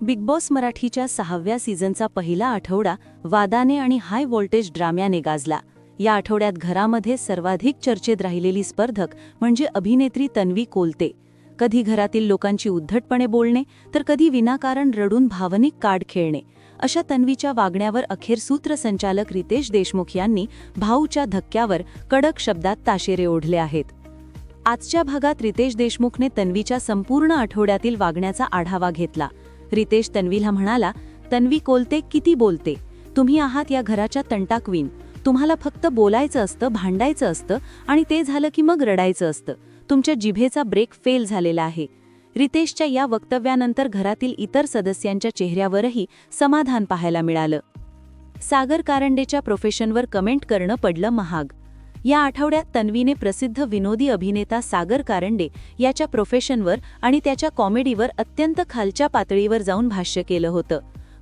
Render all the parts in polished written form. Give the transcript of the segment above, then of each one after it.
Big boss मराठीच्या 6व्या सीझनचा पहिला आठवडा वादाने आणि हाय व्होल्टेज ड्राम्याने गाजला. या आठवड्यात घरामध्ये सर्वाधिक चर्चेत राहिलेली स्पर्धक म्हणजे अभिनेत्री तन्वी कोलते. कधी घरातील लोकांची उद्धटपणे बोलणे तर कधी विनाकारण रडून भावनिक कार्ड खेळणे. अशा तन्वीच्या वागण्यावर अखेर सूत्रसंचालक रितेश देशमुख यांनी भाऊच्या धक्क्यावर कडक शब्दात ताशेरे ओढले आहेत. आजच्या भागात रितेश देशमुखने तन्वीच्या संपूर्ण आठवड्यातील वागण्याचा आढावा घेतला. रितेश तन्वीला म्हणाला, तन्वी कोलते किती बोलते. तुम्ही आहात या घराच्या तंटा क्वीन. तुम्हाला फक्त बोलायचं असतं, भांडायचं असतं आणि ते झालं की मग रडायचं असतं. तुमच्या जिभेचा ब्रेक फेल झालेला आहे. रितेशच्या या वक्तव्यानंतर घरातील इतर सदस्यांच्या चेहऱ्यावरही समाधान पाहायला मिळालं. सागर कारंडेच्या प्रोफेशनवर कमेंट करणं पडलं महाग. या आठवड्यात तन्वीने प्रसिद्ध विनोदी अभिनेता सागर कारंडे याच्या प्रोफेशनवर आणि त्याच्या कॉमेडीवर अत्यंत खालच्या पातळीवर जाऊन भाष्य केलं होतं.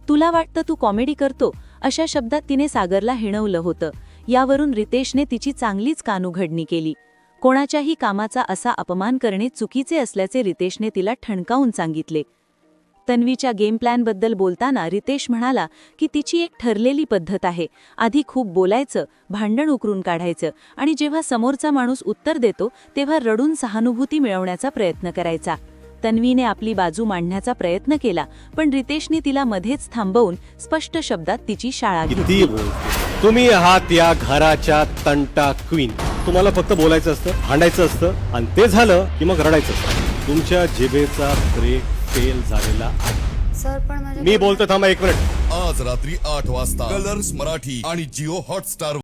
तुला वाटतं तू कॉमेडी करतो, अशा शब्दात तिने सागरला हिणवलं होतं. यावरून रितेशने तिची चांगलीच कानउघडणी केली. कोणाच्याही कामाचा असा अपमान करणे चुकीचे असल्याचे रितेशने तिला ठणकावून सांगितले. तन्वीच्या गेम प्लॅनबद्दल बोलताना रितेश म्हणाला की तिची एक ठरलेली पद्धत आहे. आधी खूप बोलायचं, भांडण उकरून काढायचं आणि जेव्हा समोरचा माणूस उत्तर देतो तेव्हा रडून सहानुभूती मिळवण्याचा प्रयत्न करायचा. तन्वीने आपली बाजू मांडण्याचा प्रयत्न केला, पण रितेशने तिला मध्येच थांबवून स्पष्ट शब्दात तिची शाळा घेतली. तुम्ही आहात या घराच्या तंटा क्वीन. तुम्हाला फक्त बोलायचं असतं, भांडायचं असतं आणि ते झालं की मग रडायचं असतं. तुमच्या जिभेचा ब्रेक फेल झालेला आहे. सर पण मी बोलतो, थांबा 1 मिनिट. आज रात्री 8 वाजता कलर्स मराठी आणि जिओ हॉटस्टार